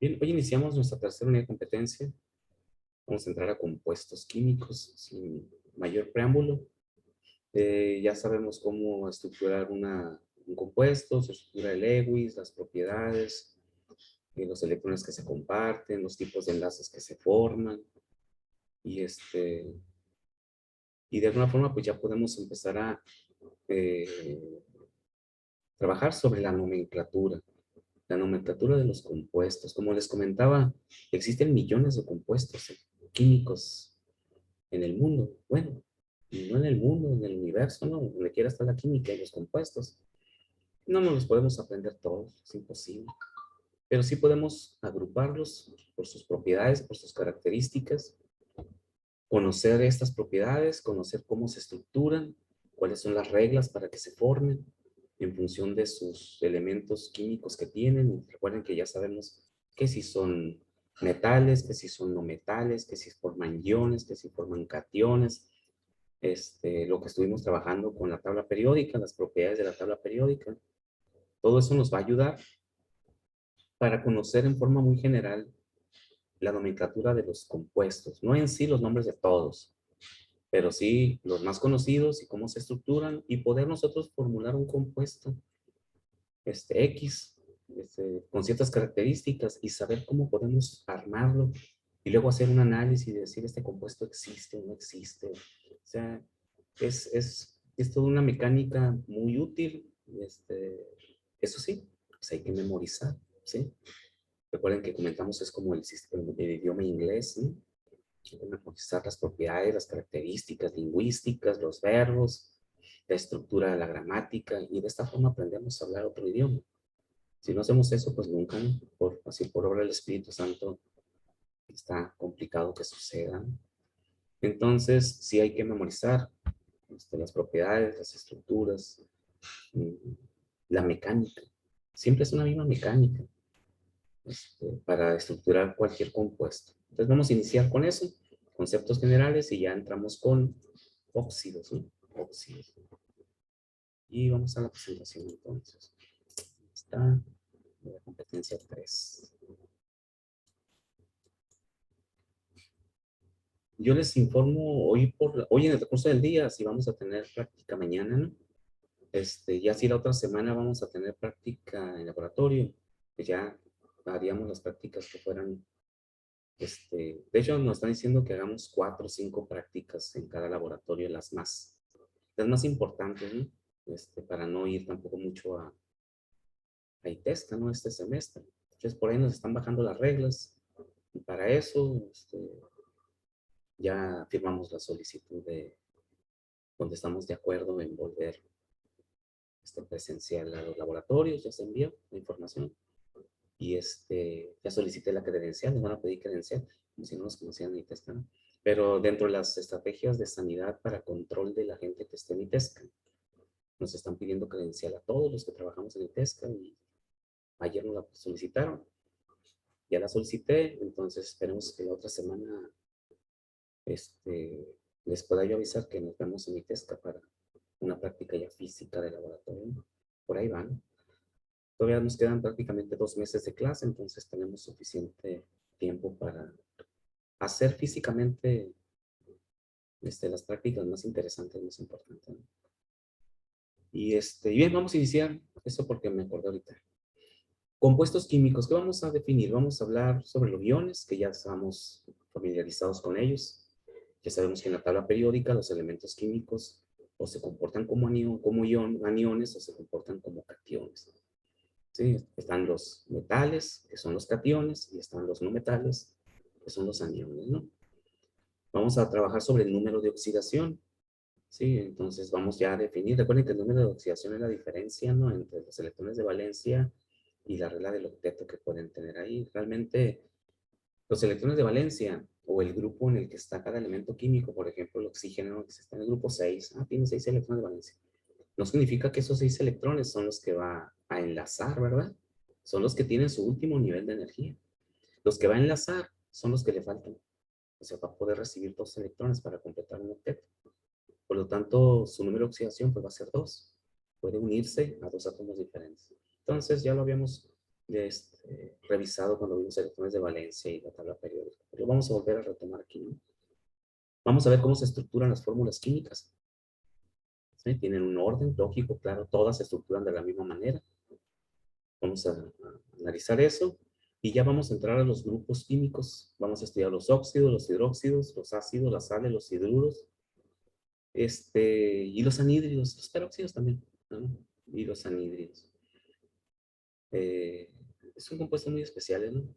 Bien, hoy iniciamos nuestra tercera unidad de competencia. Vamos a entrar a compuestos químicos sin mayor preámbulo. Ya sabemos cómo estructurar un compuesto, su estructura de Lewis, las propiedades, los electrones que se comparten, los tipos de enlaces que se forman. Y, y de alguna forma pues ya podemos empezar a trabajar sobre la nomenclatura. La nomenclatura de los compuestos. Como les comentaba, existen millones de compuestos químicos en el mundo. Bueno, no en el mundo, en el universo, no, donde quiera está la química y los compuestos. No nos los podemos aprender todos, es imposible. Pero sí podemos agruparlos por sus propiedades, por sus características, conocer estas propiedades, conocer cómo se estructuran, cuáles son las reglas para que se formen en función de sus elementos químicos que tienen. Y recuerden que ya sabemos que si son metales, que si son no metales, que si forman iones, que si forman cationes. Lo que estuvimos trabajando con la tabla periódica, las propiedades de la tabla periódica. Todo eso nos va a ayudar para conocer en forma muy general la nomenclatura de los compuestos, no en sí los nombres de todos, pero sí los más conocidos y cómo se estructuran y poder nosotros formular un compuesto X con ciertas características y saber cómo podemos armarlo y luego hacer un análisis y decir este compuesto existe o no existe. O sea, es toda una mecánica muy útil. Eso sí, pues hay que memorizar, ¿sí? Recuerden que comentamos es como el idioma inglés, ¿no? Hay que memorizar las propiedades, las características lingüísticas, los verbos, la estructura de la gramática, y de esta forma aprendemos a hablar otro idioma. Si no hacemos eso, pues nunca, ¿no? Así por obra del Espíritu Santo, está complicado que suceda. Entonces, sí hay que memorizar las propiedades, las estructuras, mm, la mecánica. Siempre es una misma mecánica para estructurar cualquier compuesto. Entonces vamos a iniciar con eso, conceptos generales, y ya entramos con óxidos, ¿no? Óxidos. Y vamos a la presentación entonces. Está la competencia 3. Yo les informo hoy en el curso del día si vamos a tener práctica mañana, ¿no? Ya si la otra semana vamos a tener práctica en laboratorio, pues ya haríamos las prácticas que fueran, de hecho nos están diciendo que hagamos 4 o 5 prácticas en cada laboratorio, las más importantes, ¿no? Para no ir tampoco mucho a ITESCA, ¿no? Este semestre. Entonces por ahí nos están bajando las reglas y para eso, ya firmamos la solicitud donde estamos de acuerdo en volver presencial a los laboratorios. Ya se envió la información y ya solicité la credencial, nos van a pedir credencial, como si no nos conocían ni ITESCA, ¿no? Pero dentro de las estrategias de sanidad para control de la gente que esté en ITESCA, nos están pidiendo credencial a todos los que trabajamos en ITESCA y ayer nos la solicitaron. Ya la solicité, entonces esperemos que la otra semana les pueda yo avisar que nos vemos en ITESCA para una práctica ya física de laboratorio. Por ahí van. Todavía nos quedan prácticamente 2 meses de clase, entonces tenemos suficiente tiempo para hacer físicamente las prácticas más interesantes, más importantes, ¿no? Y bien, vamos a iniciar eso porque me acordé ahorita. Compuestos químicos, ¿qué vamos a definir? Vamos a hablar sobre los iones, que ya estamos familiarizados con ellos. Ya sabemos que en la tabla periódica los elementos químicos o se comportan como aniones o se comportan como cationes. ¿Sí? Están los metales, que son los cationes, y están los no metales, que son los aniones, ¿no? Vamos a trabajar sobre el número de oxidación. Sí, entonces vamos ya a definir. Recuerden que el número de oxidación es la diferencia, ¿no? Entre los electrones de valencia y la regla del octeto que pueden tener ahí. Realmente, los electrones de valencia o el grupo en el que está cada elemento químico, por ejemplo, el oxígeno, que está en el grupo 6, tiene 6 electrones de valencia. No significa que esos 6 electrones son los que va a enlazar, ¿verdad? Son los que tienen su último nivel de energía. Los que va a enlazar son los que le faltan. O sea, va a poder recibir 2 electrones para completar un octeto. Por lo tanto, su número de oxidación pues, va a ser 2. Puede unirse a 2 átomos diferentes. Entonces, ya lo habíamos revisado cuando vimos electrones de valencia y la tabla periódica. Pero vamos a volver a retomar aquí, ¿no? Vamos a ver cómo se estructuran las fórmulas químicas. ¿Sí? Tienen un orden lógico, claro, todas se estructuran de la misma manera. Vamos a analizar eso y ya vamos a entrar a los grupos químicos. Vamos a estudiar los óxidos, los hidróxidos, los ácidos, las sales, los hidruros, y los anhídridos, los peróxidos también, ¿no? Y los anhídridos. Son compuestos muy especiales, ¿no?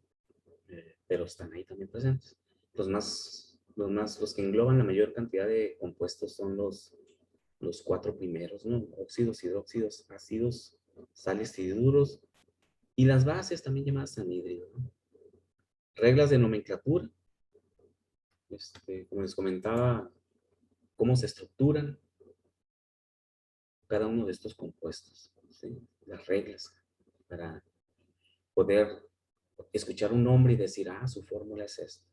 Pero están ahí también presentes. Los que engloban la mayor cantidad de compuestos son los cuatro primeros, ¿no? Óxidos, hidróxidos, ácidos, sales, hidruros, y las bases también llamadas anhídridos, ¿no? Reglas de nomenclatura, como les comentaba, cómo se estructuran cada uno de estos compuestos, ¿sí? Las reglas para poder escuchar un nombre y decir, ah, su fórmula es esta.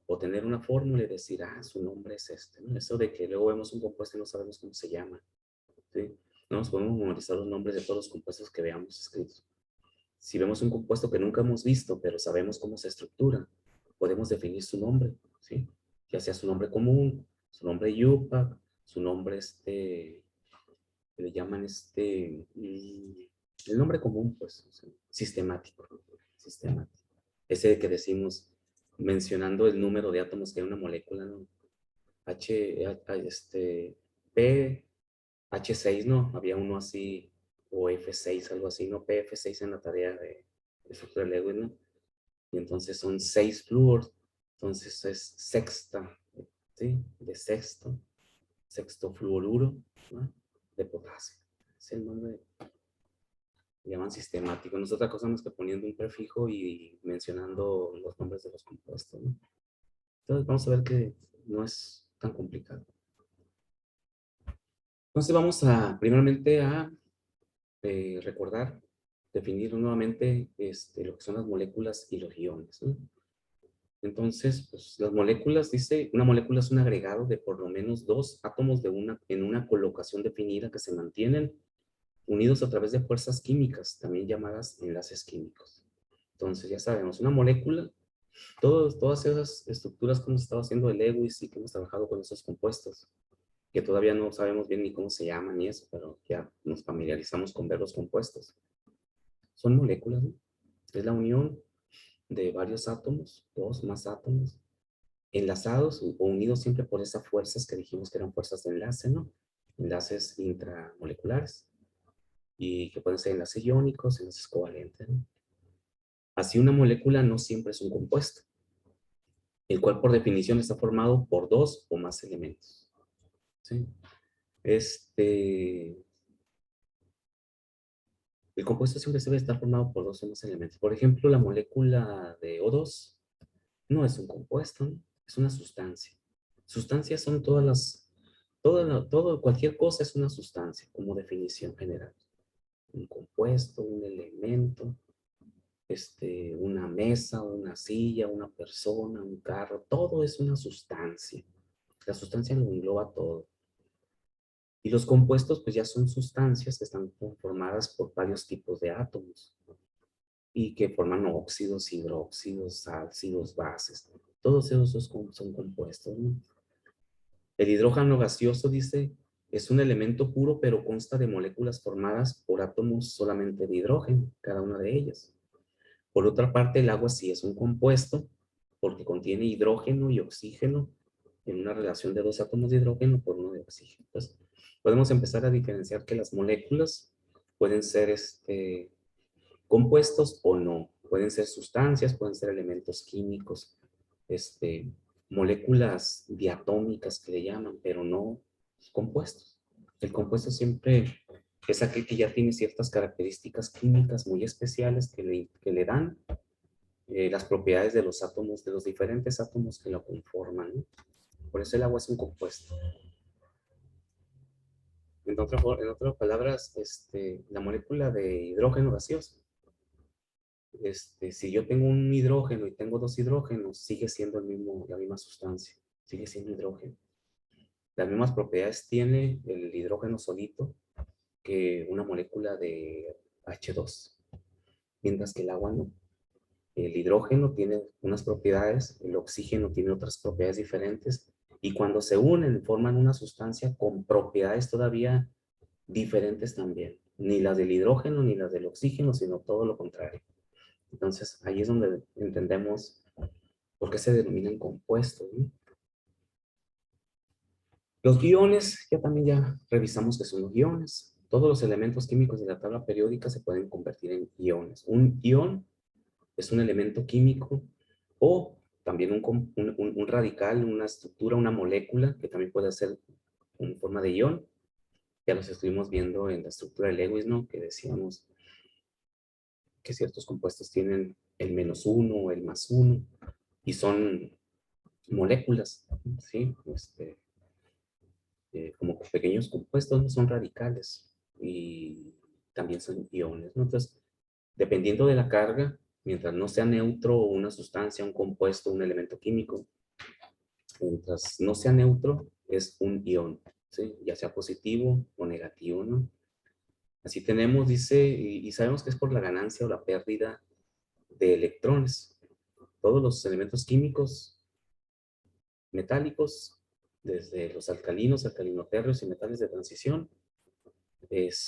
O tener una fórmula y decir, ah, su nombre es este, ¿no? Eso de que luego vemos un compuesto y no sabemos cómo se llama, ¿sí? No nos podemos memorizar los nombres de todos los compuestos que veamos escritos. Si vemos un compuesto que nunca hemos visto, pero sabemos cómo se estructura, podemos definir su nombre, ¿sí? Ya sea su nombre común, su nombre IUPAC, su nombre, que le llaman el nombre común, pues, o sea, sistemático, sistemático. Ese que decimos, mencionando el número de átomos que hay en una molécula, ¿no? P, H6, ¿no? Había uno así, o F6, algo así, ¿no? PF6 en la tarea de estructura de Lewis, ¿no? Y entonces son 6 flúor, entonces es sexta, ¿sí? De sexto fluoruro, ¿no? De potasio. Es el nombre, le llaman sistemático. No es otra cosa más que poniendo un prefijo y mencionando los nombres de los compuestos, ¿no? Entonces vamos a ver que no es tan complicado. Entonces vamos primeramente a recordar, definir nuevamente lo que son las moléculas y los iones, ¿no? Entonces, pues las moléculas, dice, una molécula es un agregado de por lo menos dos átomos en una colocación definida que se mantienen unidos a través de fuerzas químicas, también llamadas enlaces químicos. Entonces, ya sabemos, una molécula, todas esas estructuras que hemos estado haciendo de Lewis y que hemos trabajado con esos compuestos, que todavía no sabemos bien ni cómo se llaman y eso, pero ya nos familiarizamos con ver los compuestos. Son moléculas, ¿no? Es la unión de varios átomos, dos más átomos, enlazados o unidos siempre por esas fuerzas que dijimos que eran fuerzas de enlace, ¿no? Enlaces intramoleculares y que pueden ser enlaces iónicos, enlaces covalentes, ¿no? Así una molécula no siempre es un compuesto, el cual por definición está formado por dos o más elementos, ¿sí? El compuesto siempre debe estar formado por dos o más elementos. Por ejemplo, la molécula de O2 no es un compuesto, ¿no? Es una sustancia. Sustancias son cualquier cosa es una sustancia, como definición general. Un compuesto, un elemento, una mesa, una silla, una persona, un carro, todo es una sustancia. La sustancia lo engloba todo. Y los compuestos, pues ya son sustancias que están conformadas por varios tipos de átomos y que forman óxidos, hidróxidos, ácidos, bases. Todos esos son compuestos, ¿no? El hidrógeno gaseoso, dice, es un elemento puro, pero consta de moléculas formadas por átomos solamente de hidrógeno, cada una de ellas. Por otra parte, el agua sí es un compuesto, porque contiene hidrógeno y oxígeno en una relación de dos átomos de hidrógeno por uno de oxígeno. Entonces, podemos empezar a diferenciar que las moléculas pueden ser compuestos o no. Pueden ser sustancias, pueden ser elementos químicos, moléculas diatómicas que le llaman, pero no compuestos. El compuesto siempre es aquel que ya tiene ciertas características químicas muy especiales que le dan las propiedades de los átomos, de los diferentes átomos que lo conforman, ¿no? Por eso el agua es un compuesto. En otras palabras, la molécula de hidrógeno gaseoso, si yo tengo un hidrógeno y tengo dos hidrógenos, sigue siendo la misma sustancia, sigue siendo hidrógeno. Las mismas propiedades tiene el hidrógeno solito que una molécula de H2. mientras que el agua no. El hidrógeno tiene unas propiedades, el oxígeno tiene otras propiedades diferentes, y cuando se unen forman una sustancia con propiedades todavía diferentes también. Ni las del hidrógeno ni las del oxígeno, sino todo lo contrario. Entonces, ahí es donde entendemos por qué se denominan compuestos, ¿no? Los iones, ya revisamos que son los iones. Todos los elementos químicos de la tabla periódica se pueden convertir en iones. Un ion es un elemento químico o también un radical, una estructura, una molécula que también puede ser en forma de ion. Ya los estuvimos viendo en la estructura de Lewis, ¿no? Que decíamos que ciertos compuestos tienen el -1 o el +1 y son moléculas, ¿sí? Como pequeños compuestos, no son radicales y también son iones, ¿no? Entonces, dependiendo de la carga, mientras no sea neutro una sustancia, un compuesto, un elemento químico, mientras no sea neutro, es un ion, ¿sí? Ya sea positivo o negativo, ¿no? Así tenemos, dice, y sabemos que es por la ganancia o la pérdida de electrones. Todos los elementos químicos metálicos, desde los alcalinos, alcalinotérreos y metales de transición,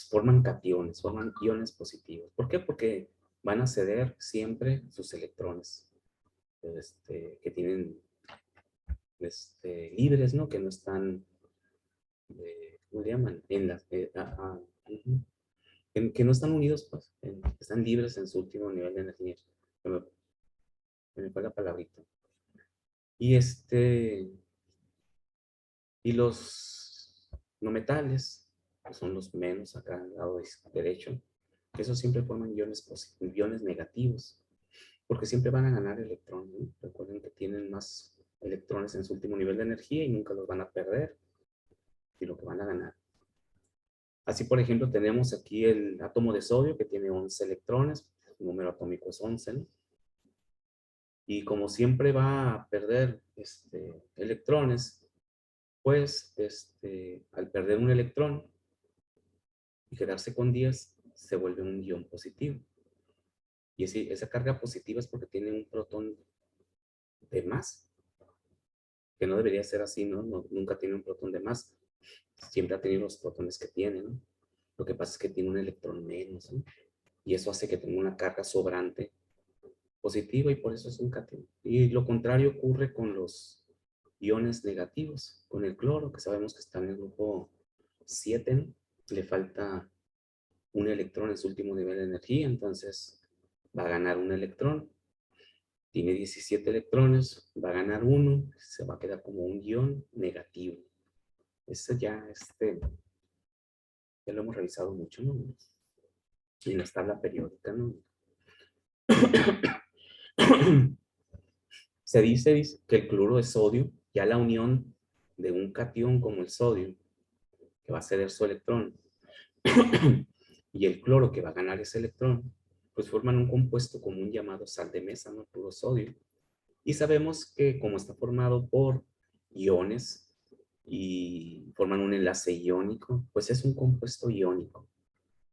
forman cationes, forman iones positivos. ¿Por qué? Porque van a ceder siempre sus electrones que tienen libres, ¿no? Que no están, ¿cómo le llaman? Que no están unidos, pues, están libres en su último nivel de energía. Se me fue la palabrita. Y los no metales, que son los menos acá al lado derecho, esos siempre forman iones negativos, porque siempre van a ganar electrones, ¿no? Recuerden que tienen más electrones en su último nivel de energía y nunca los van a perder, y lo que van a ganar. Así, por ejemplo, tenemos aquí el átomo de sodio que tiene 11 electrones, el número atómico es 11, ¿no? Y como siempre va a perder electrones, pues al perder un electrón y quedarse con 10, se vuelve un ion positivo. Y esa carga positiva es porque tiene un protón de más, que no debería ser así, ¿no? Nunca tiene un protón de más. Siempre ha tenido los protones que tiene, ¿no? Lo que pasa es que tiene un electrón menos, ¿no? Y eso hace que tenga una carga sobrante positiva y por eso es un cation. Y lo contrario ocurre con los iones negativos, con el cloro, que sabemos que está en el grupo 7, ¿no? Le falta un electrón en su último nivel de energía, entonces va a ganar un electrón. Tiene 17 electrones, va a ganar uno, se va a quedar como un ion negativo. Eso ya lo hemos revisado mucho, ¿no? En la tabla periódica, ¿no? Dice que el cloruro de sodio, ya la unión de un cation como el sodio, que va a ceder su electrón, y el cloro que va a ganar ese electrón, pues forman un compuesto común llamado sal de mesa, ¿no? Puro sodio. Y sabemos que como está formado por iones y forman un enlace iónico, pues es un compuesto iónico.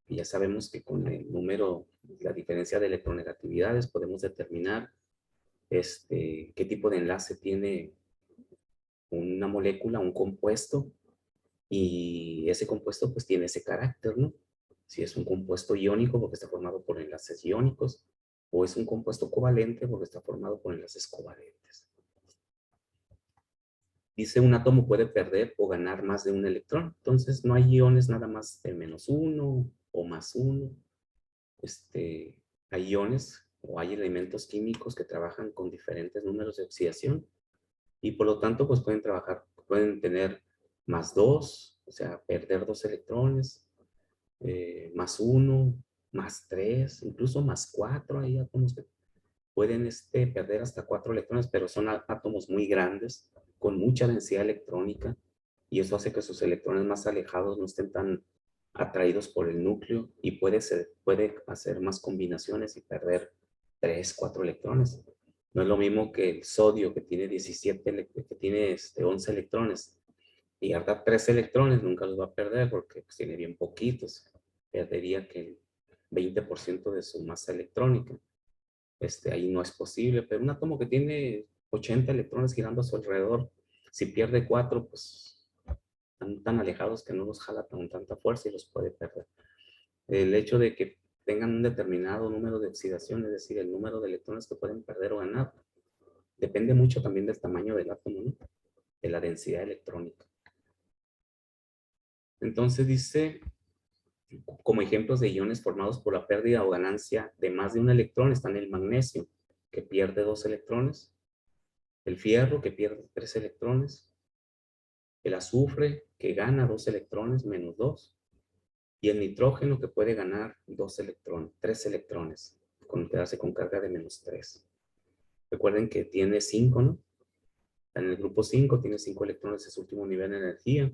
Y ya sabemos que con el número, la diferencia de electronegatividades, podemos determinar qué tipo de enlace tiene una molécula, un compuesto, y ese compuesto pues tiene ese carácter, ¿no? Si es un compuesto iónico porque está formado por enlaces iónicos, o es un compuesto covalente porque está formado por enlaces covalentes. Dice un átomo puede perder o ganar más de un electrón, entonces no hay iones nada más de -1 o +1. Hay iones o hay elementos químicos que trabajan con diferentes números de oxidación y por lo tanto pues pueden tener +2, o sea, perder 2 electrones, +1, +3, incluso +4. Hay átomos que pueden perder hasta 4 electrones, pero son átomos muy grandes, con mucha densidad electrónica, y eso hace que sus electrones más alejados no estén tan atraídos por el núcleo y puede hacer más combinaciones y perder 3, 4 electrones. No es lo mismo que el sodio que tiene 11 electrones y harta 3 electrones, nunca los va a perder porque pues, tiene bien poquitos. Perdería que 20% de su masa electrónica. Ahí no es posible, pero un átomo que tiene 80 electrones girando a su alrededor, si pierde 4, pues están tan alejados que no los jala con tanta fuerza y los puede perder. El hecho de que tengan un determinado número de oxidación, es decir, el número de electrones que pueden perder o ganar, depende mucho también del tamaño del átomo, ¿no? De la densidad electrónica. Entonces dice, como ejemplos de iones formados por la pérdida o ganancia de más de un electrón, están el magnesio, que pierde 2 electrones, el fierro, que pierde 3 electrones, el azufre, que gana 2 electrones, menos 2, y el nitrógeno, que puede ganar 2 electrones, 3 electrones, con quedarse con carga de menos 3. Recuerden que tiene 5, ¿no? En el grupo 5 tiene 5 electrones en su último nivel de energía.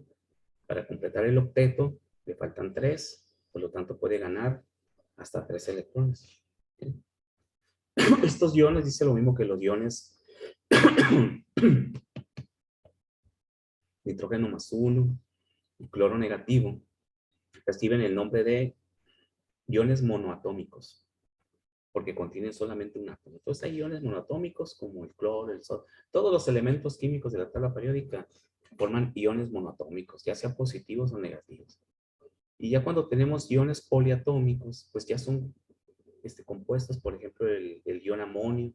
Para completar el octeto le faltan 3, por lo tanto puede ganar hasta 3 electrones. Estos iones dice lo mismo que los iones nitrógeno más 1 y cloro negativo. Reciben el nombre de iones monoatómicos, porque contienen solamente un átomo. Entonces hay iones monoatómicos como el cloro, el sodio, todos los elementos químicos de la tabla periódica forman iones monoatómicos, ya sean positivos o negativos. Y ya cuando tenemos iones poliatómicos, pues ya son compuestos, por ejemplo, el ion amonio,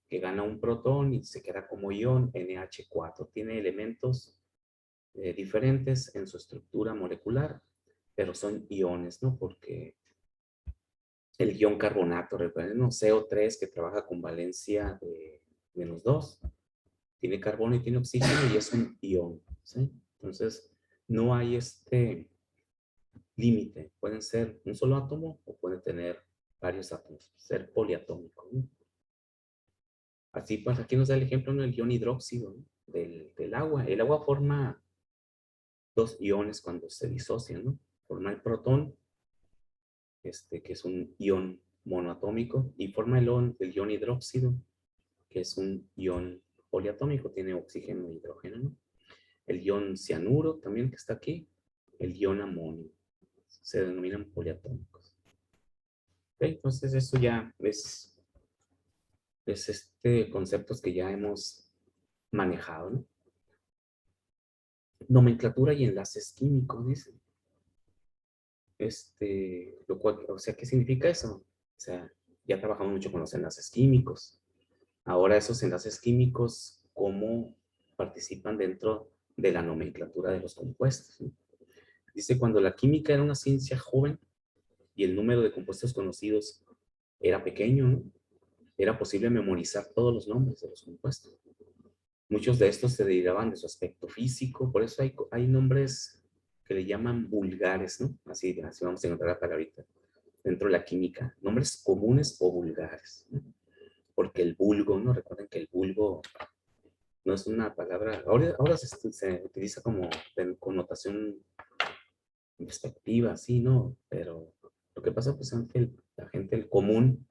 que gana un protón y se queda como ion NH4. Tiene elementos diferentes en su estructura molecular, pero son iones, ¿no? Porque el ion carbonato, recuerden, ¿no? CO3, que trabaja con valencia de -2, tiene carbono y tiene oxígeno y es un ion, ¿sí? Entonces, no hay límite. Pueden ser un solo átomo o pueden tener varios átomos, ser poliatómico, ¿no? Así pues, aquí nos da el ejemplo, ¿no? El ion hidróxido, ¿no? del agua. El agua forma 2 iones cuando se disocian, ¿no? Forma el protón, que es un ion monoatómico, y forma el ion hidróxido, que es un ion poliatómico, tiene oxígeno e hidrógeno, ¿no? El ion cianuro también que está aquí, el ion amonio, se denominan poliatómicos. ¿Okay? Entonces eso ya es conceptos que ya hemos manejado, ¿no? Nomenclatura y enlaces químicos, dice. Lo cual, o sea, ¿qué significa eso? O sea, ya trabajamos mucho con los enlaces químicos. Ahora esos enlaces químicos, ¿cómo participan dentro de la nomenclatura de los compuestos? ¿No? Dice, cuando la química era una ciencia joven y el número de compuestos conocidos era pequeño, ¿no? Era posible memorizar todos los nombres de los compuestos. Muchos de estos se derivaban de su aspecto físico, por eso hay nombres que le llaman vulgares, ¿no? Así vamos a encontrar la palabrita dentro de la química, nombres comunes o vulgares, ¿no? Porque el vulgo, ¿no? Recuerden que el vulgo no es una palabra, ahora se utiliza como de connotación despectiva, sí, ¿no? Pero lo que pasa, pues, antes la gente, el común,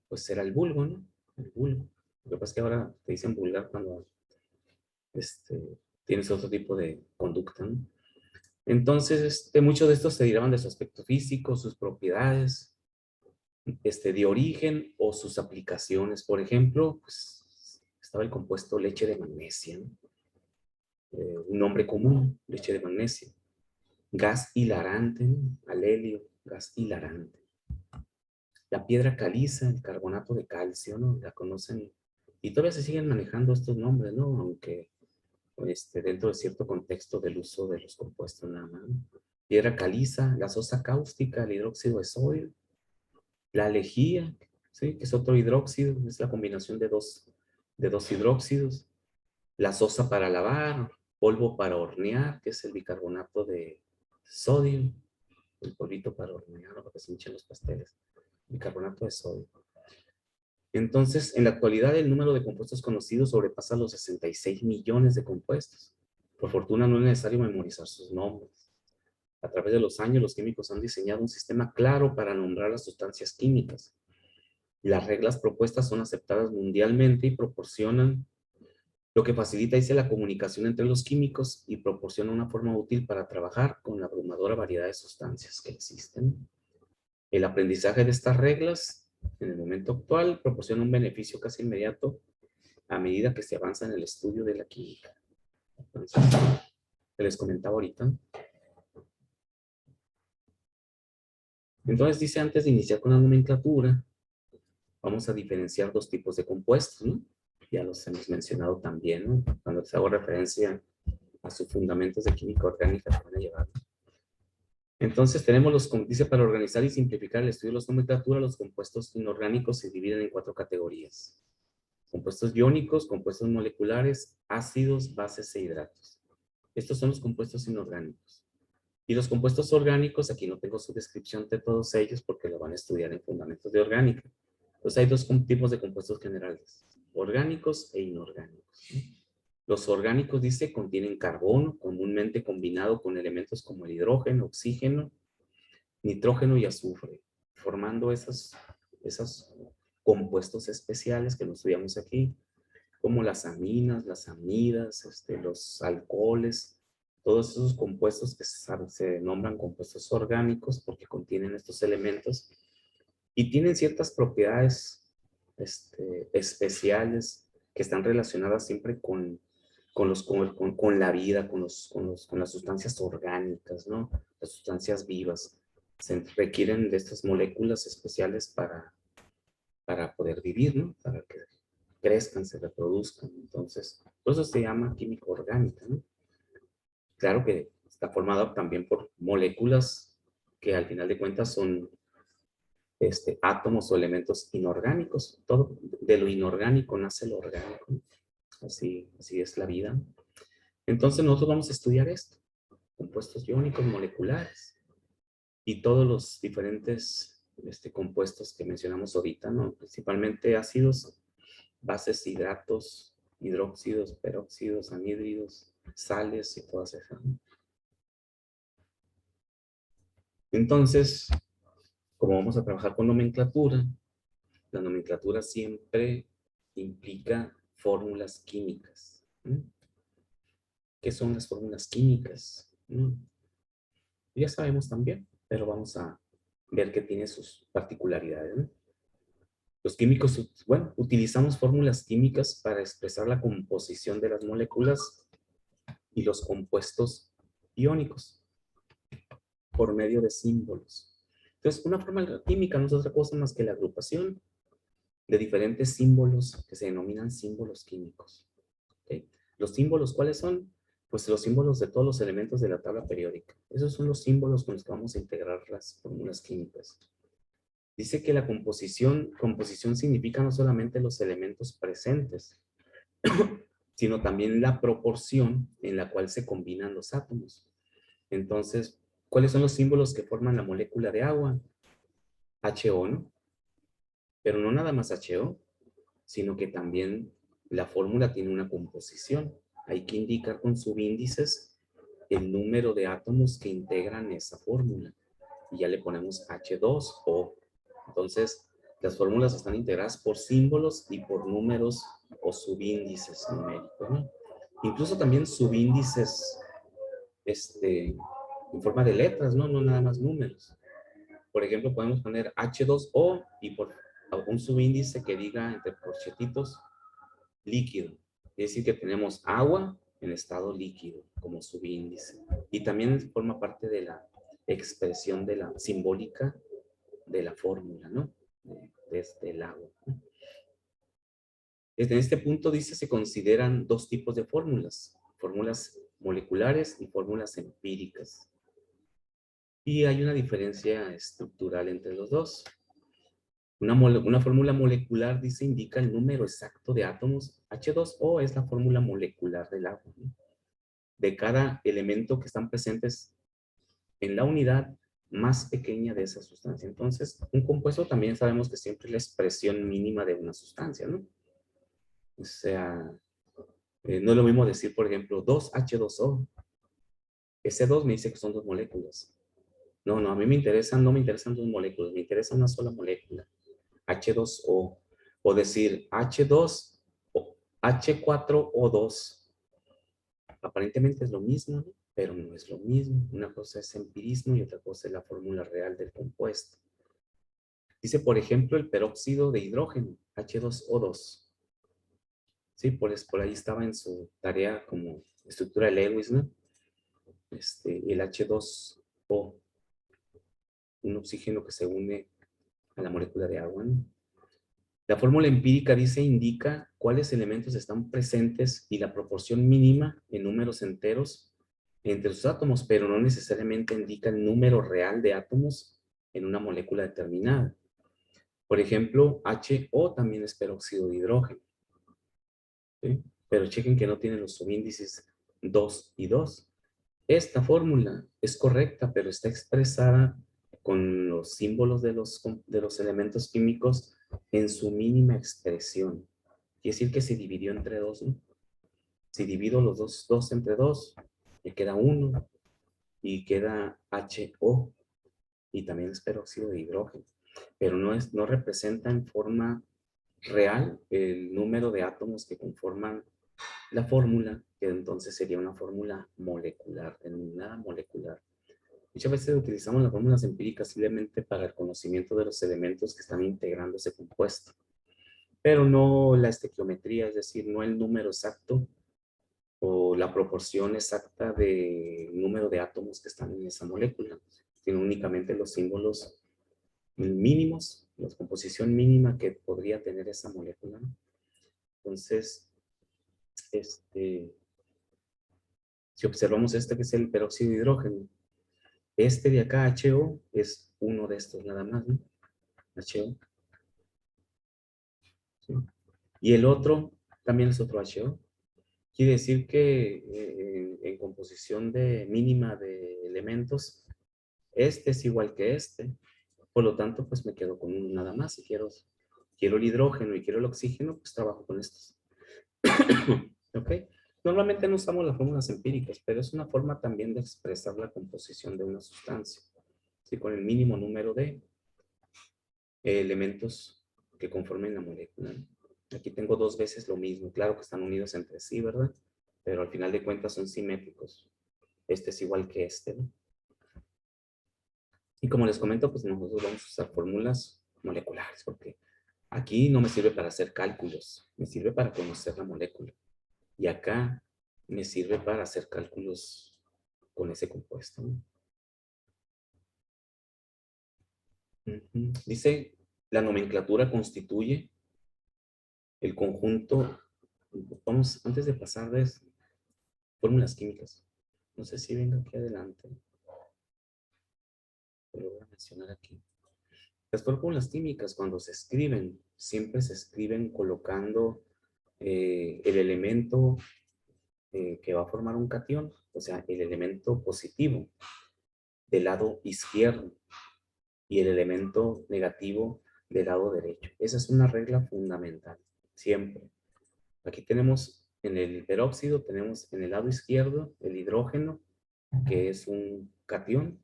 pues era el vulgo, ¿no? El vulgo. Lo que pasa es que ahora te dicen vulgar cuando tienes otro tipo de conducta, ¿no? Entonces, muchos de estos se derivan de su aspecto físico, sus propiedades, de origen o sus aplicaciones. Por ejemplo, pues, estaba el compuesto leche de magnesia, ¿no? Un nombre común, leche de magnesia. Gas hilarante, ¿no? Alelio, gas hilarante. La piedra caliza, el carbonato de calcio, ¿no? La conocen y todavía se siguen manejando estos nombres, ¿no? Aunque dentro de cierto contexto del uso de los compuestos nada más, ¿no? Piedra caliza, gaseosa cáustica, el hidróxido de sodio, la lejía, ¿sí? Que es otro hidróxido, es la combinación de dos hidróxidos, la sosa para lavar, polvo para hornear, que es el bicarbonato de sodio, el polvito para hornear, para que se hinchen los pasteles, bicarbonato de sodio. Entonces, en la actualidad, el número de compuestos conocidos sobrepasa los 66 millones de compuestos. Por fortuna, no es necesario memorizar sus nombres. A través de los años, los químicos han diseñado un sistema claro para nombrar las sustancias químicas. Las reglas propuestas son aceptadas mundialmente y proporcionan lo que facilita, dice, la comunicación entre los químicos y proporciona una forma útil para trabajar con la abrumadora variedad de sustancias que existen. El aprendizaje de estas reglas en el momento actual proporciona un beneficio casi inmediato a medida que se avanza en el estudio de la química. Entonces, que les comentaba ahorita. Entonces dice, antes de iniciar con la nomenclatura, vamos a diferenciar dos tipos de compuestos, ¿no? Ya los hemos mencionado también, ¿no? Cuando les hago referencia a sus fundamentos de química orgánica que van a llevar. Entonces tenemos dice, para organizar y simplificar el estudio de las nomenclaturas, los compuestos inorgánicos se dividen en 4 categorías. Compuestos iónicos, compuestos moleculares, ácidos, bases e hidratos. Estos son los compuestos inorgánicos. Y los compuestos orgánicos, aquí no tengo su descripción de todos ellos porque lo van a estudiar en fundamentos de orgánica. Entonces hay dos tipos de compuestos generales, orgánicos e inorgánicos. Los orgánicos, dice, contienen carbono, comúnmente combinado con elementos como el hidrógeno, oxígeno, nitrógeno y azufre, formando esos compuestos especiales que no estudiamos aquí, como las aminas, las amidas, los alcoholes, todos esos compuestos que se nombran compuestos orgánicos porque contienen estos elementos y tienen ciertas propiedades especiales que están relacionadas siempre con la vida, con las sustancias orgánicas, ¿no? Las sustancias vivas. Se requieren de estas moléculas especiales para poder vivir, ¿no? Para que crezcan, se reproduzcan. Entonces, por eso se llama química orgánica, ¿no? Claro que está formada también por moléculas que al final de cuentas son átomos o elementos inorgánicos. Todo de lo inorgánico nace lo orgánico. Así es la vida. Entonces nosotros vamos a estudiar esto, compuestos iónicos moleculares y todos los diferentes compuestos que mencionamos ahorita, ¿no? Principalmente ácidos, bases, hidratos, hidróxidos, peróxidos, anhídridos, sales y todas esas, ¿no? Entonces, como vamos a trabajar con nomenclatura, la nomenclatura siempre implica fórmulas químicas, ¿no? ¿Qué son las fórmulas químicas? ¿No? Ya sabemos también, pero vamos a ver que tiene sus particularidades, ¿no? Los químicos, bueno, utilizamos fórmulas químicas para expresar la composición de las moléculas y los compuestos iónicos por medio de símbolos. Entonces, una fórmula química no es otra cosa más que la agrupación de diferentes símbolos que se denominan símbolos químicos. ¿Okay? ¿Los símbolos cuáles son? Pues los símbolos de todos los elementos de la tabla periódica. Esos son los símbolos con los que vamos a integrar las fórmulas químicas. Dice que la composición significa no solamente los elementos presentes, sino también la proporción en la cual se combinan los átomos. Entonces, ¿cuáles son los símbolos que forman la molécula de agua? HO, ¿no? Pero no nada más HO, sino que también la fórmula tiene una composición. Hay que indicar con subíndices el número de átomos que integran esa fórmula. Y ya le ponemos H2O. Entonces, las fórmulas están integradas por símbolos y por números o subíndices numéricos, ¿no? Incluso también subíndices en forma de letras, ¿no? No nada más números. Por ejemplo, podemos poner H2O y por un subíndice que diga entre corchetitos líquido. Es decir, que tenemos agua en estado líquido como subíndice. Y también forma parte de la expresión de la simbólica de la fórmula, ¿no? De este agua, ¿no? Desde este punto, dice, se consideran dos tipos de fórmulas moleculares y fórmulas empíricas. Y hay una diferencia estructural entre los dos. Una fórmula molecular, dice, indica el número exacto de átomos. H2O es la fórmula molecular del agua, ¿no? De cada elemento que están presentes en la unidad más pequeña de esa sustancia. Entonces, un compuesto también sabemos que siempre es la expresión mínima de una sustancia, ¿no? O sea, no es lo mismo decir, por ejemplo, 2H2O. Ese 2 me dice que son dos moléculas. No, a mí no me interesan dos moléculas, me interesa una sola molécula. H2O. O decir H2, H4O2. Aparentemente es lo mismo, ¿no? Pero no es lo mismo. Una cosa es empirismo y otra cosa es la fórmula real del compuesto. Dice, por ejemplo, el peróxido de hidrógeno, H2O2. Sí, por ahí estaba en su tarea como estructura de Lewis, ¿no? El H2O, un oxígeno que se une a la molécula de agua, ¿no? La fórmula empírica dice, indica cuáles elementos están presentes y la proporción mínima en números enteros entre sus átomos, pero no necesariamente indica el número real de átomos en una molécula determinada. Por ejemplo, HO también es peróxido de hidrógeno, ¿sí? Pero chequen que no tiene los subíndices 2 y 2. Esta fórmula es correcta, pero está expresada con los símbolos de los elementos químicos en su mínima expresión. Quiere decir que se dividió entre 2, ¿no? Si divido los dos entre 2, me queda 1 y queda HO y también es peróxido de hidrógeno. Pero no representa en forma real el número de átomos que conforman la fórmula, que entonces sería una fórmula molecular, denominada molecular. Muchas veces utilizamos las fórmulas empíricas simplemente para el conocimiento de los elementos que están integrando ese compuesto, pero no la estequiometría, es decir, no el número exacto o la proporción exacta del número de átomos que están en esa molécula, sino únicamente los símbolos mínimos, la composición mínima que podría tener esa molécula, ¿no? Entonces, si observamos que es el peróxido de hidrógeno, de acá, HO, es uno de estos nada más, ¿no? HO. ¿Sí? Y el otro también es otro HO. Quiere decir que en composición mínima de elementos, este es igual que este. Por lo tanto, pues me quedo con uno nada más. Si quiero el hidrógeno y quiero el oxígeno, pues trabajo con estos. ¿Ok? Normalmente no usamos las fórmulas empíricas, pero es una forma también de expresar la composición de una sustancia. ¿Sí? Con el mínimo número de elementos que conformen la molécula. Aquí tengo dos veces lo mismo. Claro que están unidos entre sí, ¿verdad? Pero al final de cuentas son simétricos. Este es igual que este, ¿no? Y como les comento, pues nosotros vamos a usar fórmulas moleculares, porque aquí no me sirve para hacer cálculos, me sirve para conocer la molécula. Y acá me sirve para hacer cálculos con ese compuesto, ¿no? Dice, la nomenclatura constituye el conjunto. Vamos, antes de pasar de fórmulas químicas, no sé si venga aquí adelante, pero voy a mencionar aquí. Las fórmulas químicas, cuando se escriben, siempre se escriben colocando el elemento que va a formar un catión, o sea, el elemento positivo del lado izquierdo y el elemento negativo del lado derecho. Esa es una regla fundamental, siempre. Aquí tenemos en el peróxido, tenemos en el lado izquierdo el hidrógeno, que es un catión,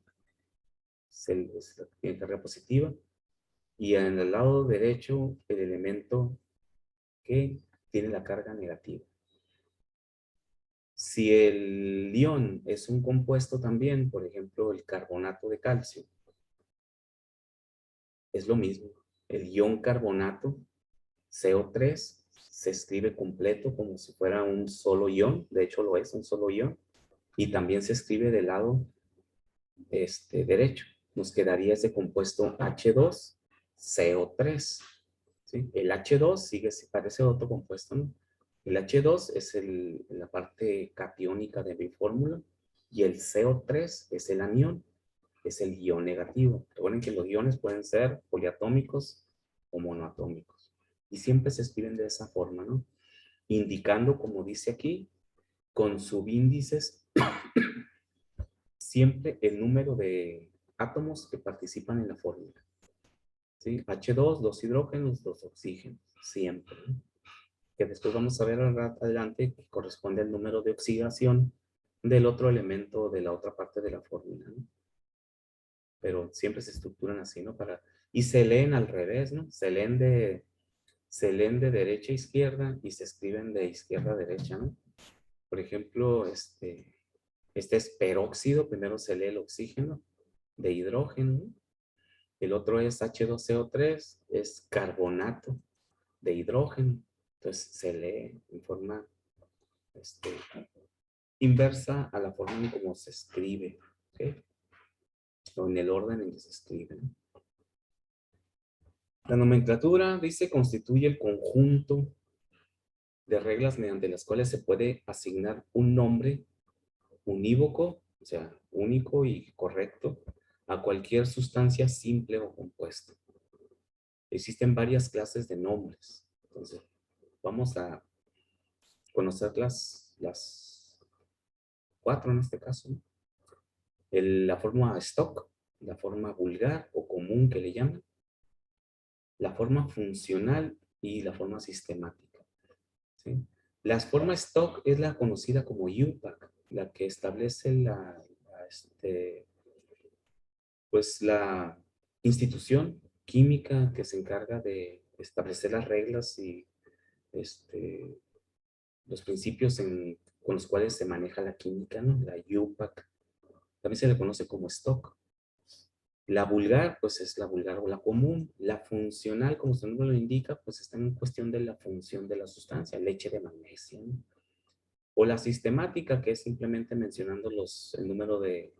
tiene carga positiva, y en el lado derecho el elemento que tiene la carga negativa. Si el ion es un compuesto también, por ejemplo, el carbonato de calcio, es lo mismo. El ion carbonato, CO3, se escribe completo como si fuera un solo ion, de hecho lo es, un solo ion, y también se escribe del lado derecho. Nos quedaría ese compuesto H2CO3. ¿Sí? El H2 se parece a otro compuesto, ¿no? El H2 es la parte catiónica de mi fórmula y el CO3 es el anión, es el ion negativo. Recuerden que los iones pueden ser poliatómicos o monoatómicos y siempre se escriben de esa forma, ¿no? Indicando, como dice aquí, con subíndices siempre el número de átomos que participan en la fórmula. ¿Sí? H2, dos hidrógenos, dos oxígenos, siempre, ¿no? Que después vamos a ver adelante que corresponde al número de oxidación del otro elemento de la otra parte de la fórmula, ¿no? Pero siempre se estructuran así, ¿no? Y se leen al revés, ¿no? Se leen de derecha a izquierda y se escriben de izquierda a derecha, ¿no? Por ejemplo, este es peróxido, primero se lee el oxígeno de hidrógeno, ¿no? El otro es H2CO3, es carbonato de hidrógeno. Entonces se lee en forma este, inversa a la forma en cómo se escribe, ¿ok? O en el orden en que se escribe, ¿no? La nomenclatura, dice, constituye el conjunto de reglas mediante las cuales se puede asignar un nombre unívoco, o sea, único y correcto, a cualquier sustancia simple o compuesta. Existen varias clases de nombres. Entonces, vamos a conocer las cuatro en este caso, ¿no? La forma stock, la forma vulgar o común que le llaman, la forma funcional y la forma sistemática, ¿sí? La forma stock es la conocida como UPAC, la que establece pues la institución química que se encarga de establecer las reglas y este, los principios con los cuales se maneja la química, ¿no? La UPAC. También se le conoce como stock. La vulgar, pues es la vulgar o la común. La funcional, como su nombre lo indica, pues está en cuestión de la función de la sustancia, leche de magnesio, ¿no? O la sistemática, que es simplemente mencionando el número de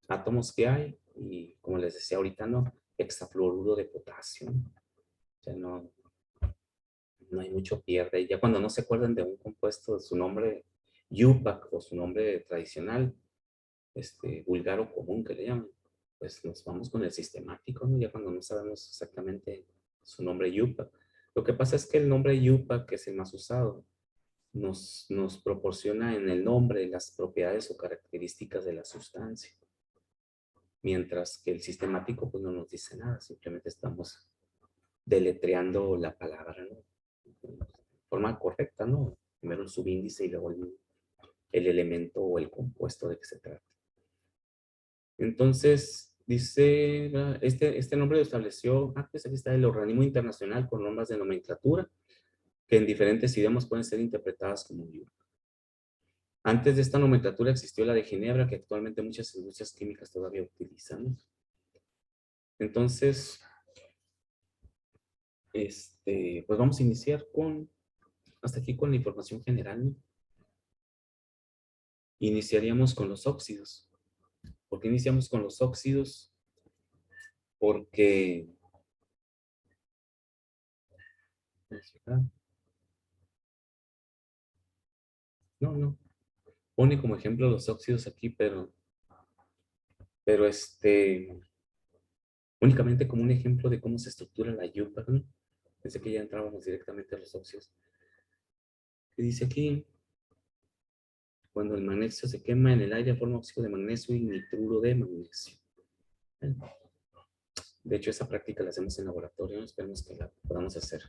átomos que hay, y como les decía ahorita, ¿no? Hexafluoruro de potasio, ¿no? O sea, no hay mucho pierde. Ya cuando no se acuerdan de un compuesto, de su nombre UPAC o su nombre tradicional, vulgar o común que le llaman, pues nos vamos con el sistemático, ¿no? Ya cuando no sabemos exactamente su nombre UPAC. Lo que pasa es que el nombre UPAC, que es el más usado, nos proporciona en el nombre las propiedades o características de la sustancia. Mientras que el sistemático pues no nos dice nada, simplemente estamos deletreando la palabra, ¿no? De forma correcta, ¿no? Primero el subíndice y luego el elemento o el compuesto de que se trata. Entonces, dice, este nombre lo estableció, pues aquí está el organismo internacional con normas de nomenclatura que en diferentes idiomas pueden ser interpretadas como libro. Antes de esta nomenclatura existió la de Ginebra, que actualmente muchas industrias químicas todavía utilizan, ¿no? Entonces, pues vamos a iniciar hasta aquí con la información general, ¿no? Iniciaríamos con los óxidos. ¿Por qué iniciamos con los óxidos? Porque, no, pone como ejemplo los óxidos aquí, pero únicamente como un ejemplo de cómo se estructura la yupa, ¿no? Pensé que ya entrábamos directamente a los óxidos. ¿Qué dice aquí? Cuando el magnesio se quema en el aire, forma óxido de magnesio y nitruro de magnesio. De hecho, esa práctica la hacemos en laboratorio, ¿no? Esperemos que la podamos hacer.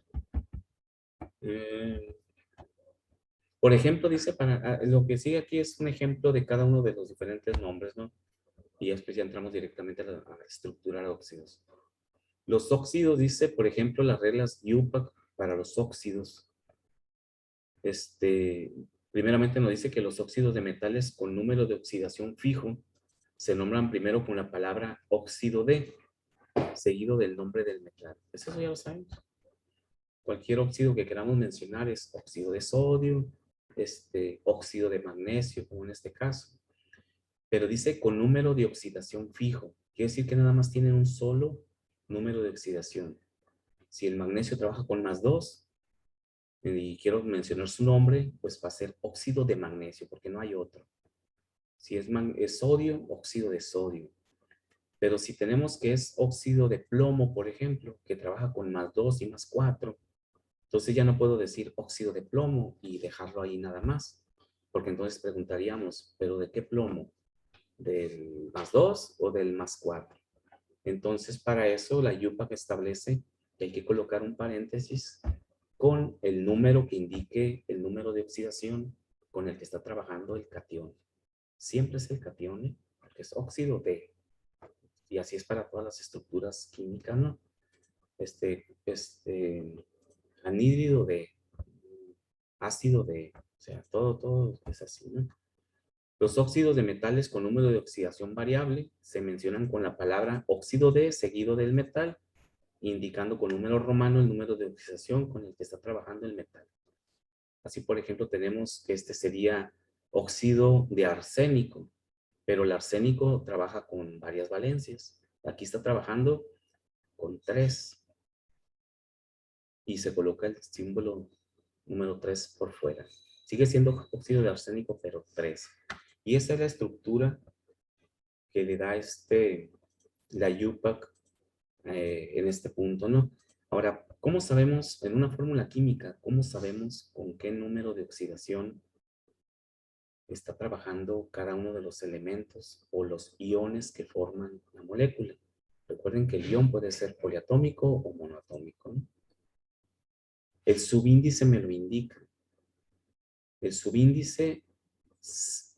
Por ejemplo, dice, lo que sigue aquí es un ejemplo de cada uno de los diferentes nombres, ¿no? Y después ya entramos directamente a estructurar óxidos. Los óxidos, dice, por ejemplo, las reglas UPAC para los óxidos. Primeramente nos dice que los óxidos de metales con número de oxidación fijo se nombran primero con la palabra óxido de, seguido del nombre del metal. Eso ya lo sabemos. Cualquier óxido que queramos mencionar es óxido de sodio, óxido de magnesio, como en este caso. Pero dice con número de oxidación fijo. Quiere decir que nada más tienen un solo número de oxidación. Si el magnesio trabaja con +2 y quiero mencionar su nombre, pues va a ser óxido de magnesio, porque no hay otro. Si es sodio, óxido de sodio. Pero si tenemos que es óxido de plomo, por ejemplo, que trabaja con +2 y +4, entonces ya no puedo decir óxido de plomo y dejarlo ahí nada más. Porque entonces preguntaríamos, ¿pero de qué plomo? ¿Del +2 o del +4? Entonces, para eso la UPAC establece que hay que colocar un paréntesis con el número que indique el número de oxidación con el que está trabajando el catión. Siempre es el catión, porque es óxido de. Y así es para todas las estructuras químicas, ¿no? Anhídrido de, ácido de, o sea, todo es así, ¿no? Los óxidos de metales con número de oxidación variable se mencionan con la palabra óxido de seguido del metal, indicando con número romano el número de oxidación con el que está trabajando el metal. Así, por ejemplo, tenemos que este sería óxido de arsénico, pero el arsénico trabaja con varias valencias. Aquí está trabajando con 3 y se coloca el símbolo número 3 por fuera. Sigue siendo óxido de arsénico, pero 3. Y esa es la estructura que le da la UPAC en este punto, ¿no? Ahora, ¿cómo sabemos, en una fórmula química, cómo sabemos con qué número de oxidación está trabajando cada uno de los elementos o los iones que forman la molécula? Recuerden que el ion puede ser poliatómico o monoatómico, ¿no? El subíndice me lo indica. El subíndice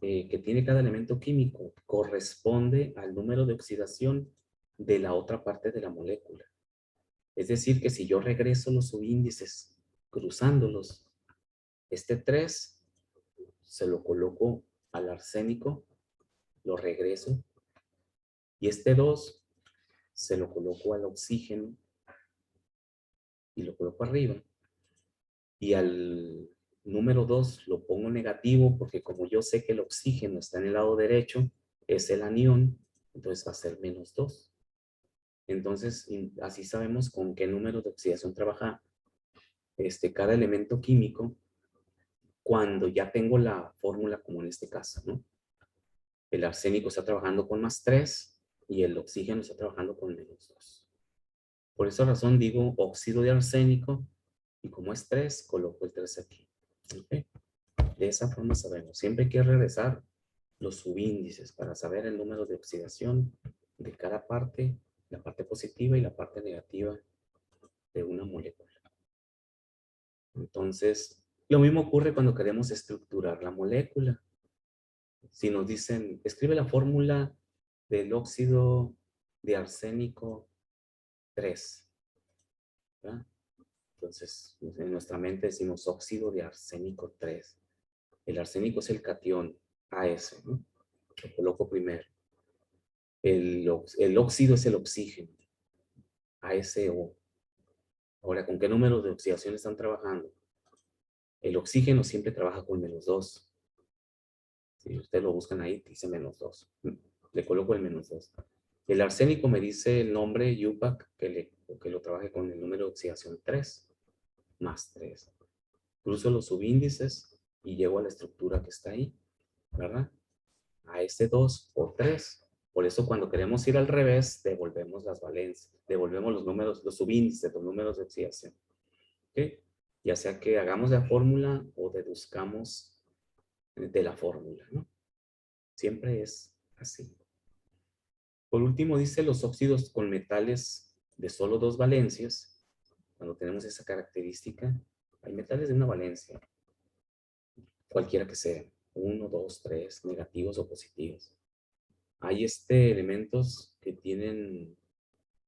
que tiene cada elemento químico corresponde al número de oxidación de la otra parte de la molécula. Es decir, que si yo regreso los subíndices cruzándolos, este 3 se lo coloco al arsénico, lo regreso, y este 2 se lo coloco al oxígeno y lo coloco arriba. Y al número 2 lo pongo negativo porque como yo sé que el oxígeno está en el lado derecho, es el anión, entonces va a ser -2. Entonces, así sabemos con qué número de oxidación trabaja cada elemento químico cuando ya tengo la fórmula como en este caso, ¿no? El arsénico está trabajando con +3 y el oxígeno está trabajando con -2. Por esa razón digo óxido de arsénico y como es 3, coloco el 3 aquí. ¿Okay? De esa forma sabemos. Siempre hay que regresar los subíndices para saber el número de oxidación de cada parte, la parte positiva y la parte negativa de una molécula. Entonces, lo mismo ocurre cuando queremos estructurar la molécula. Si nos dicen, escribe la fórmula del óxido de arsénico 3, ¿verdad? Entonces, en nuestra mente decimos óxido de arsénico 3. El arsénico es el catión AS, ¿no? Lo coloco primero. El óxido es el oxígeno, ASO. Ahora, ¿con qué número de oxidación están trabajando? El oxígeno siempre trabaja con -2. Si ustedes lo buscan ahí, dice -2. Le coloco el -2. El arsénico me dice el nombre UPAC que lo trabaje con el número de oxidación 3, +3. Cruzo los subíndices y llego a la estructura que está ahí, ¿verdad? A ese 2 por 3. Por eso cuando queremos ir al revés, devolvemos las valencias, devolvemos los números, los subíndices, los números de oxidación. ¿Ok? Ya sea que hagamos la fórmula o deduzcamos de la fórmula, ¿no? Siempre es así. Por último, dice los óxidos con metales de solo 2 valencias. Cuando tenemos esa característica, hay metales de una valencia, cualquiera que sea, 1, 2, 3, negativos o positivos. Hay elementos que tienen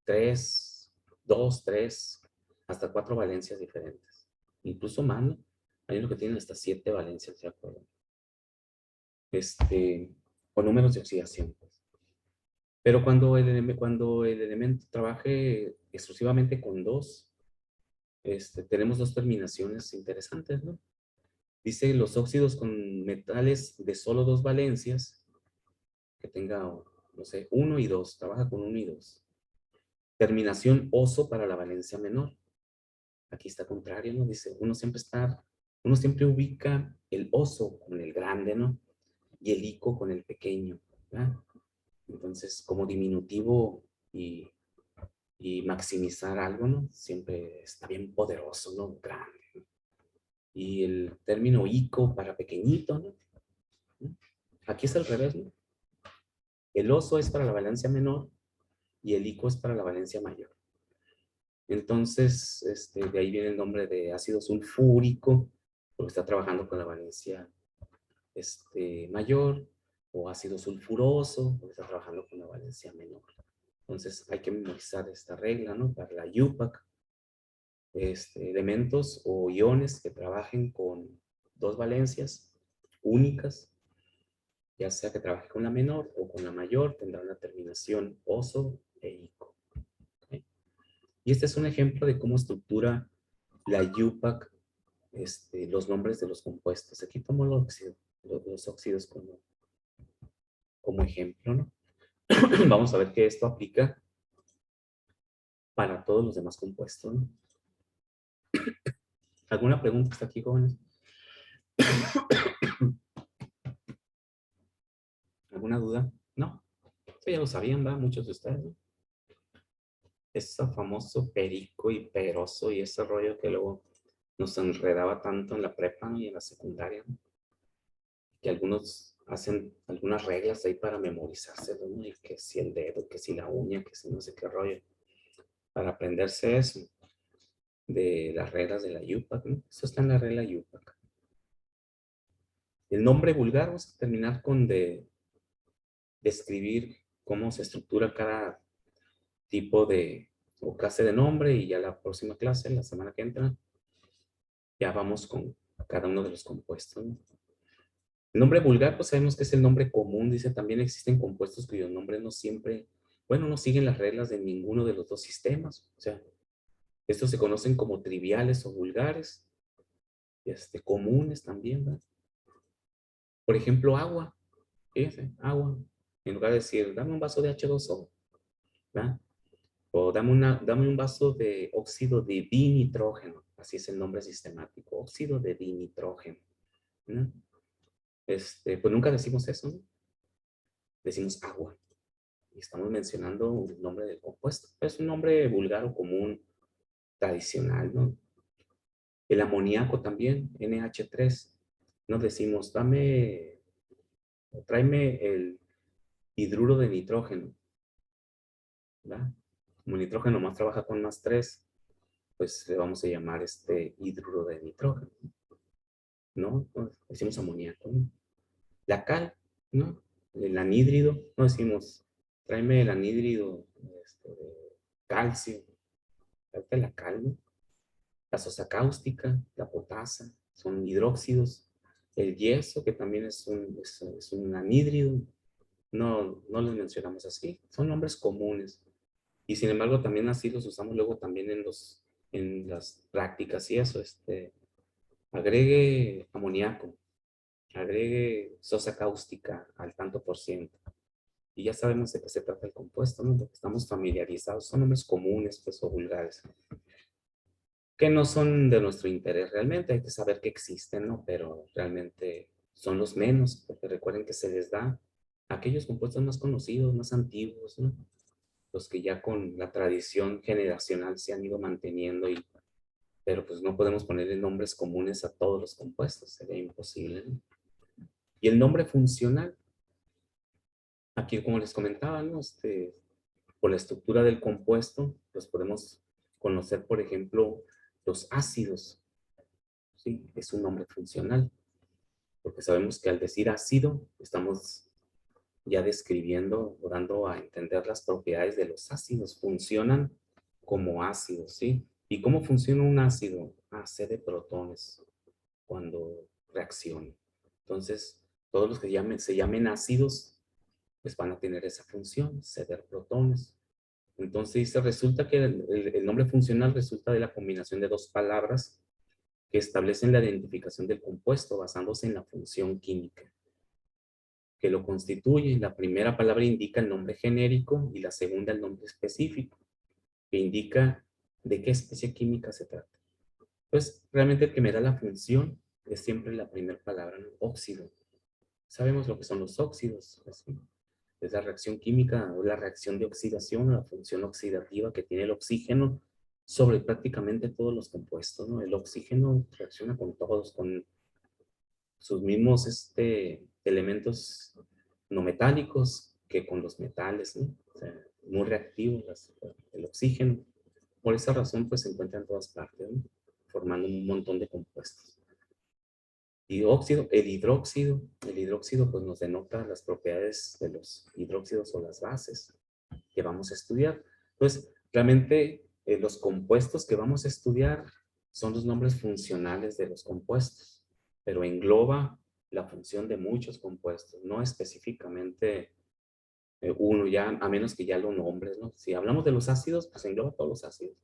3, 2, 3, hasta 4 valencias diferentes. Incluso más, ¿no? Hay unos que tienen hasta 7 valencias, ¿de acuerdo? O números de oxidación, pues. Pero cuando el elemento trabaje exclusivamente con 2, tenemos 2 terminaciones interesantes, ¿no? Dice los óxidos con metales de solo 2 valencias, que tenga, no sé, 1 y 2, trabaja con 1 y 2. Terminación oso para la valencia menor. Aquí está contrario, ¿no? Dice, uno siempre ubica el oso con el grande, ¿no? Y el ico con el pequeño, ¿verdad? Entonces, como diminutivo y maximizar algo, ¿no? Siempre está bien poderoso, ¿no? Grande. Y el término ico para pequeñito, ¿no? Aquí es al revés, ¿no? El oso es para la valencia menor y el ico es para la valencia mayor. Entonces, de ahí viene el nombre de ácido sulfúrico, porque está trabajando con la valencia mayor, o ácido sulfuroso, porque está trabajando con la valencia menor. Entonces, hay que memorizar esta regla, ¿no? Para la UPAC, elementos o iones que trabajen con 2 valencias únicas Ya sea que trabaje con la menor o con la mayor, tendrá una terminación oso e ico. ¿Ok? Y este es un ejemplo de cómo estructura la UPAC los nombres de los compuestos. Aquí tomo los óxidos como ejemplo, ¿no? Vamos a ver que esto aplica para todos los demás compuestos, ¿no? ¿Alguna pregunta hasta aquí, jóvenes? ¿Alguna duda? No. Eso ya lo sabían, ¿verdad? Muchos de ustedes, ¿no? Ese famoso perico y peroso y ese rollo que luego nos enredaba tanto en la prepa y en la secundaria, ¿no? Que algunos hacen algunas reglas ahí para memorizarse, ¿no? Y que si el dedo, que si la uña, que si no sé qué rollo, para aprenderse eso de las reglas de la UPAC, ¿no? Eso está en la regla UPAC. El nombre vulgar, vamos a terminar con describir cómo se estructura cada tipo de o clase de nombre y ya la próxima clase, la semana que entra, ya vamos con cada uno de los compuestos, ¿no? El nombre vulgar, pues sabemos que es el nombre común. Dice, también existen compuestos cuyos nombres no siempre, bueno, no siguen las reglas de ninguno de los dos sistemas. O sea, estos se conocen como triviales o vulgares, comunes también, ¿verdad? Por ejemplo, agua. Fíjense, agua. En lugar de decir, dame un vaso de H2O, ¿verdad? O dame un vaso de óxido de dinitrógeno. Así es el nombre sistemático, óxido de dinitrógeno, ¿no? Pues nunca decimos eso, ¿no? Decimos agua. Y estamos mencionando el nombre del compuesto. Es un nombre vulgar o común, tradicional, ¿no? El amoníaco también, NH3. Nos decimos, tráeme el hidruro de nitrógeno, ¿verdad? Como el nitrógeno más trabaja con más 3, pues le vamos a llamar hidruro de nitrógeno, ¿no? Decimos amoníaco, ¿no? La cal, ¿no? El anhídrido, no decimos, tráeme el anhídrido de calcio, tráete la cal, ¿no? La sosa cáustica, la potasa, son hidróxidos. El yeso, que también es un anhídrido, no los mencionamos así, son nombres comunes. Y sin embargo, también así los usamos luego también en las prácticas y eso, agregue amoníaco, agregue sosa cáustica al tanto por ciento. Y ya sabemos de qué se trata el compuesto, ¿no? Porque estamos familiarizados, son nombres comunes, pues, o vulgares, que no son de nuestro interés realmente, hay que saber que existen, ¿no? Pero realmente son los menos, porque recuerden que se les da a aquellos compuestos más conocidos, más antiguos, ¿no? Los que ya con la tradición generacional se han ido manteniendo, pero pues no podemos ponerle nombres comunes a todos los compuestos, sería imposible, ¿no? Y el nombre funcional, aquí como les comentaba, ¿no? Por la estructura del compuesto, los podemos conocer, por ejemplo, los ácidos, ¿sí? Es un nombre funcional, porque sabemos que al decir ácido, estamos ya describiendo o dando a entender las propiedades de los ácidos. Funcionan como ácidos, ¿sí? ¿Y cómo funciona un ácido? Cede protones cuando reacciona. Entonces, todos los que se llamen ácidos, pues van a tener esa función, ceder protones. Entonces, resulta que el nombre funcional resulta de la combinación de dos palabras que establecen la identificación del compuesto basándose en la función química que lo constituye. La primera palabra indica el nombre genérico y la segunda el nombre específico, que indica de qué especie química se trata. Pues realmente el que me da la función es siempre la primera palabra, ¿no? Óxido. Sabemos lo que son los óxidos. ¿Sí? Es la reacción química o la reacción de oxidación, la función oxidativa que tiene el oxígeno sobre prácticamente todos los compuestos, ¿no? El oxígeno reacciona con todos, con sus mismos elementos no metálicos que con los metales, ¿no? O sea, muy reactivos el oxígeno. Por esa razón, pues se encuentra en todas partes, ¿no? Formando un montón de compuestos. Dióxido, el hidróxido pues nos denota las propiedades de los hidróxidos o las bases que vamos a estudiar. Entonces, realmente los compuestos que vamos a estudiar son los nombres funcionales de los compuestos, pero engloba la función de muchos compuestos, no específicamente uno, ya, a menos que ya lo nombres, ¿no? Si hablamos de los ácidos, pues engloba todos los ácidos.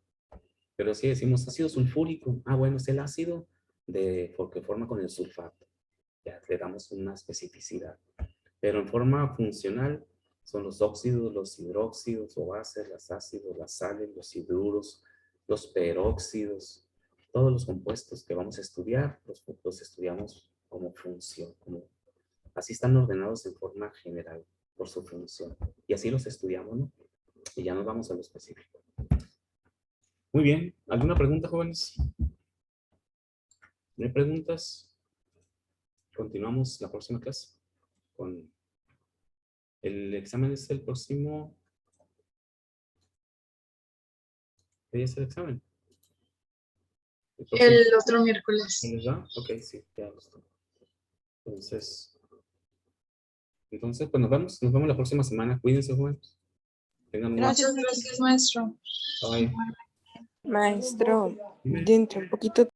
Pero si decimos ácido sulfúrico, bueno, es el ácido porque forma con el sulfato. Ya le damos una especificidad. Pero en forma funcional son los óxidos, los hidróxidos o bases, los ácidos, las sales, los hidruros, los peróxidos, todos los compuestos que vamos a estudiar, los estudiamos como función, así están ordenados en forma general por su función. Y así los estudiamos, ¿no? Y ya nos vamos a lo específico. Muy bien. ¿Alguna pregunta, jóvenes? ¿No hay preguntas? Continuamos la próxima clase con el examen. Es el próximo. ¿Qué día es el examen? El otro miércoles. ¿Les da? Ok, sí, ya lo está. Entonces, pues nos vemos la próxima semana. Cuídense, jóvenes. Tengan Muchas gracias, maestro. Bye. Maestro, Dime. dentro un poquito